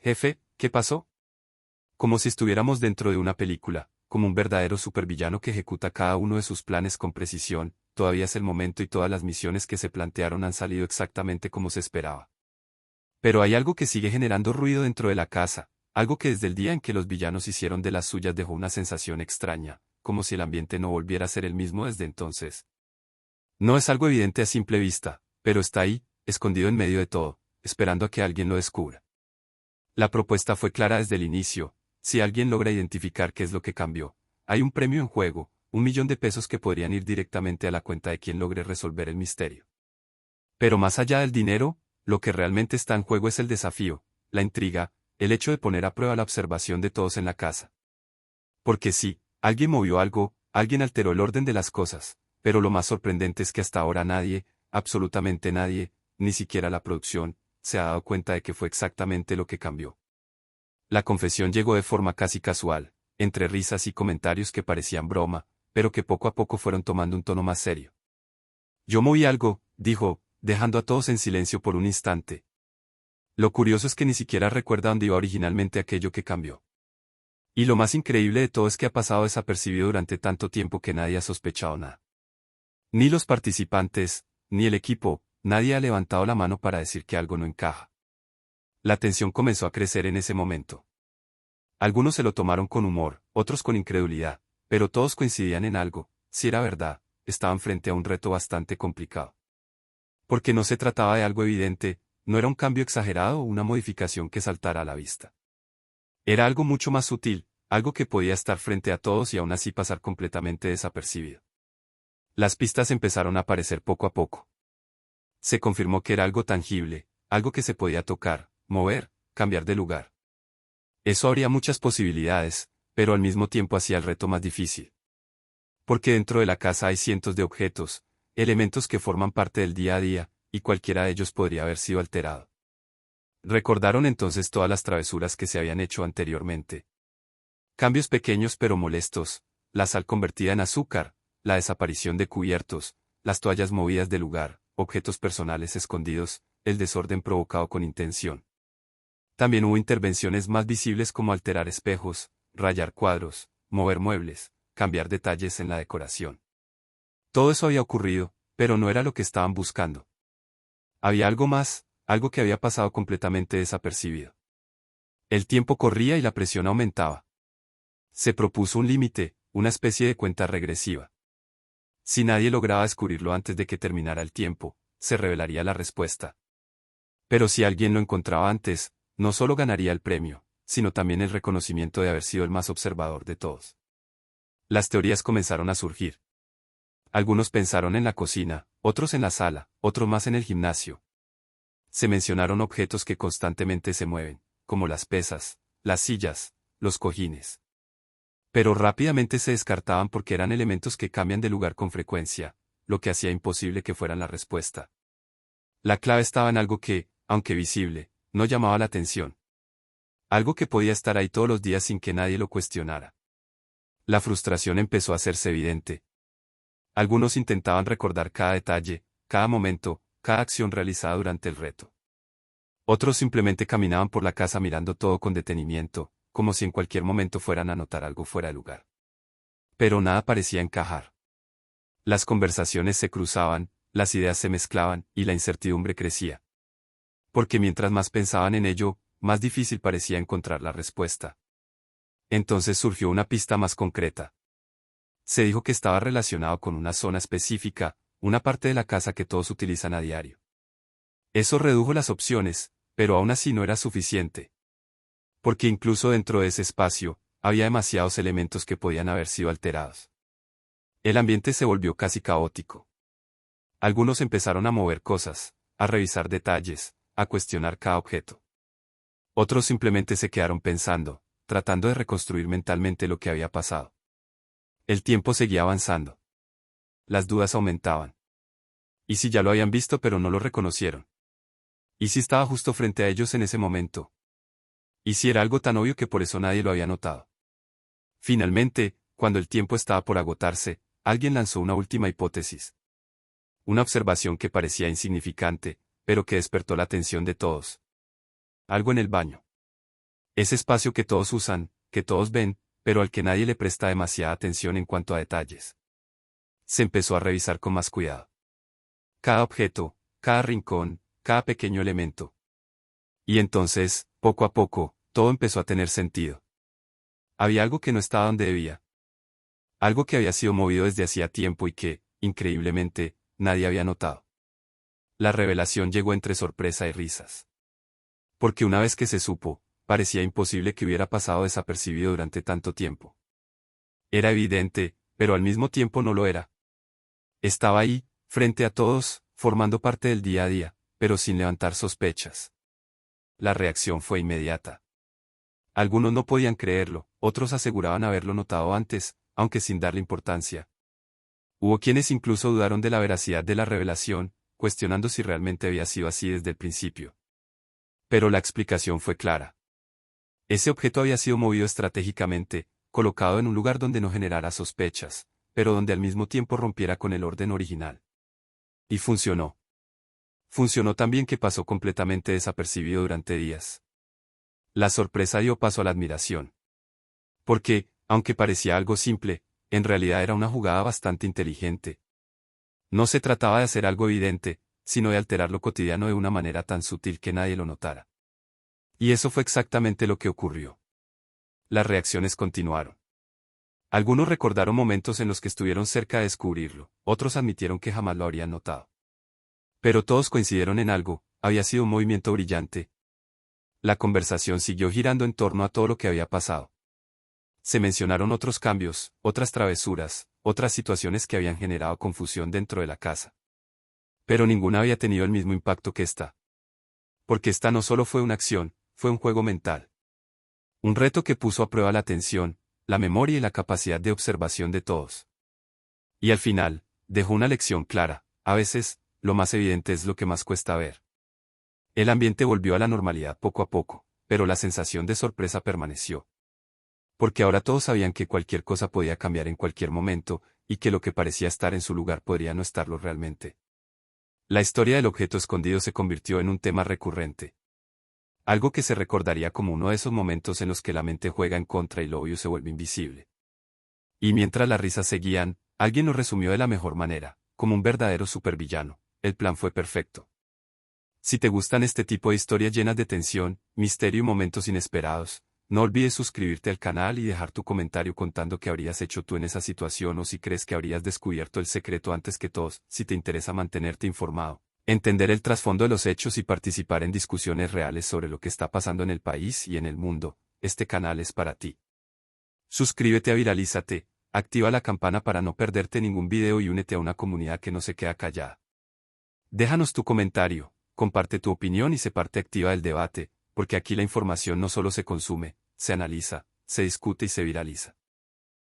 Jefe, ¿qué pasó? Como si estuviéramos dentro de una película, como un verdadero supervillano que ejecuta cada uno de sus planes con precisión, todavía es el momento y todas las misiones que se plantearon han salido exactamente como se esperaba. Pero hay algo que sigue generando ruido dentro de la casa, algo que desde el día en que los villanos hicieron de las suyas dejó una sensación extraña, como si el ambiente no volviera a ser el mismo desde entonces. No es algo evidente a simple vista, pero está ahí, escondido en medio de todo, esperando a que alguien lo descubra. La propuesta fue clara desde el inicio: si alguien logra identificar qué es lo que cambió, hay un premio en juego, 1 millón de pesos que podrían ir directamente a la cuenta de quien logre resolver el misterio. Pero más allá del dinero, lo que realmente está en juego es el desafío, la intriga, el hecho de poner a prueba la observación de todos en la casa. Porque sí, alguien movió algo, alguien alteró el orden de las cosas, pero lo más sorprendente es que hasta ahora nadie, absolutamente nadie, ni siquiera la producción, se ha dado cuenta de que fue exactamente lo que cambió. La confesión llegó de forma casi casual, entre risas y comentarios que parecían broma, pero que poco a poco fueron tomando un tono más serio. Yo moví algo, dijo, dejando a todos en silencio por un instante. Lo curioso es que ni siquiera recuerda dónde iba originalmente aquello que cambió. Y lo más increíble de todo es que ha pasado desapercibido durante tanto tiempo que nadie ha sospechado nada. Ni los participantes, ni el equipo, nadie ha levantado la mano para decir que algo no encaja. La tensión comenzó a crecer en ese momento. Algunos se lo tomaron con humor, otros con incredulidad, pero todos coincidían en algo: si era verdad, estaban frente a un reto bastante complicado. Porque no se trataba de algo evidente, no era un cambio exagerado o una modificación que saltara a la vista. Era algo mucho más sutil, algo que podía estar frente a todos y aún así pasar completamente desapercibido. Las pistas empezaron a aparecer poco a poco. Se confirmó que era algo tangible, algo que se podía tocar, mover, cambiar de lugar. Eso abría muchas posibilidades, pero al mismo tiempo hacía el reto más difícil. Porque dentro de la casa hay cientos de objetos, elementos que forman parte del día a día, y cualquiera de ellos podría haber sido alterado. Recordaron entonces todas las travesuras que se habían hecho anteriormente. Cambios pequeños pero molestos, la sal convertida en azúcar, la desaparición de cubiertos, las toallas movidas del lugar, objetos personales escondidos, el desorden provocado con intención. También hubo intervenciones más visibles como alterar espejos, rayar cuadros, mover muebles, cambiar detalles en la decoración. Todo eso había ocurrido, pero no era lo que estaban buscando. Había algo más, algo que había pasado completamente desapercibido. El tiempo corría y la presión aumentaba. Se propuso un límite, una especie de cuenta regresiva. Si nadie lograba descubrirlo antes de que terminara el tiempo, se revelaría la respuesta. Pero si alguien lo encontraba antes, no solo ganaría el premio, sino también el reconocimiento de haber sido el más observador de todos. Las teorías comenzaron a surgir. Algunos pensaron en la cocina, otros en la sala, otros más en el gimnasio. Se mencionaron objetos que constantemente se mueven, como las pesas, las sillas, los cojines. Pero rápidamente se descartaban porque eran elementos que cambian de lugar con frecuencia, lo que hacía imposible que fueran la respuesta. La clave estaba en algo que, aunque visible, no llamaba la atención. Algo que podía estar ahí todos los días sin que nadie lo cuestionara. La frustración empezó a hacerse evidente. Algunos intentaban recordar cada detalle, cada momento, cada acción realizada durante el reto. Otros simplemente caminaban por la casa mirando todo con detenimiento, como si en cualquier momento fueran a notar algo fuera de lugar. Pero nada parecía encajar. Las conversaciones se cruzaban, las ideas se mezclaban, y la incertidumbre crecía. Porque mientras más pensaban en ello, más difícil parecía encontrar la respuesta. Entonces surgió una pista más concreta. Se dijo que estaba relacionado con una zona específica, una parte de la casa que todos utilizan a diario. Eso redujo las opciones, pero aún así no era suficiente. Porque incluso dentro de ese espacio, había demasiados elementos que podían haber sido alterados. El ambiente se volvió casi caótico. Algunos empezaron a mover cosas, a revisar detalles, a cuestionar cada objeto. Otros simplemente se quedaron pensando, tratando de reconstruir mentalmente lo que había pasado. El tiempo seguía avanzando. Las dudas aumentaban. ¿Y si ya lo habían visto pero no lo reconocieron? ¿Y si estaba justo frente a ellos en ese momento? ¿Y si era algo tan obvio que por eso nadie lo había notado? Finalmente, cuando el tiempo estaba por agotarse, alguien lanzó una última hipótesis. Una observación que parecía insignificante, pero que despertó la atención de todos. Algo en el baño. Ese espacio que todos usan, que todos ven, pero al que nadie le presta demasiada atención en cuanto a detalles. Se empezó a revisar con más cuidado. Cada objeto, cada rincón, cada pequeño elemento. Y entonces, poco a poco, todo empezó a tener sentido. Había algo que no estaba donde debía. Algo que había sido movido desde hacía tiempo y que, increíblemente, nadie había notado. La revelación llegó entre sorpresa y risas. Porque una vez que se supo, parecía imposible que hubiera pasado desapercibido durante tanto tiempo. Era evidente, pero al mismo tiempo no lo era. Estaba ahí, frente a todos, formando parte del día a día, pero sin levantar sospechas. La reacción fue inmediata. Algunos no podían creerlo, otros aseguraban haberlo notado antes, aunque sin darle importancia. Hubo quienes incluso dudaron de la veracidad de la revelación, cuestionando si realmente había sido así desde el principio. Pero la explicación fue clara. Ese objeto había sido movido estratégicamente, colocado en un lugar donde no generara sospechas, pero donde al mismo tiempo rompiera con el orden original. Y funcionó. Funcionó tan bien que pasó completamente desapercibido durante días. La sorpresa dio paso a la admiración. Porque, aunque parecía algo simple, en realidad era una jugada bastante inteligente. No se trataba de hacer algo evidente, sino de alterar lo cotidiano de una manera tan sutil que nadie lo notara. Y eso fue exactamente lo que ocurrió. Las reacciones continuaron. Algunos recordaron momentos en los que estuvieron cerca de descubrirlo, otros admitieron que jamás lo habrían notado. Pero todos coincidieron en algo, había sido un movimiento brillante. La conversación siguió girando en torno a todo lo que había pasado. Se mencionaron otros cambios, otras travesuras, otras situaciones que habían generado confusión dentro de la casa. Pero ninguna había tenido el mismo impacto que esta. Porque esta no solo fue una acción, fue un juego mental. Un reto que puso a prueba la atención, la memoria y la capacidad de observación de todos. Y al final, dejó una lección clara: a veces, lo más evidente es lo que más cuesta ver. El ambiente volvió a la normalidad poco a poco, pero la sensación de sorpresa permaneció. Porque ahora todos sabían que cualquier cosa podía cambiar en cualquier momento, y que lo que parecía estar en su lugar podría no estarlo realmente. La historia del objeto escondido se convirtió en un tema recurrente. Algo que se recordaría como uno de esos momentos en los que la mente juega en contra y lo obvio se vuelve invisible. Y mientras las risas seguían, alguien lo resumió de la mejor manera: como un verdadero supervillano, el plan fue perfecto. Si te gustan este tipo de historias llenas de tensión, misterio y momentos inesperados, no olvides suscribirte al canal y dejar tu comentario contando qué habrías hecho tú en esa situación o si crees que habrías descubierto el secreto antes que todos. Si te interesa mantenerte informado, entender el trasfondo de los hechos y participar en discusiones reales sobre lo que está pasando en el país y en el mundo, este canal es para ti. Suscríbete a Viralízate, activa la campana para no perderte ningún video y únete a una comunidad que no se queda callada. Déjanos tu comentario, comparte tu opinión y sé parte activa del debate, porque aquí la información no solo se consume, se analiza, se discute y se viraliza.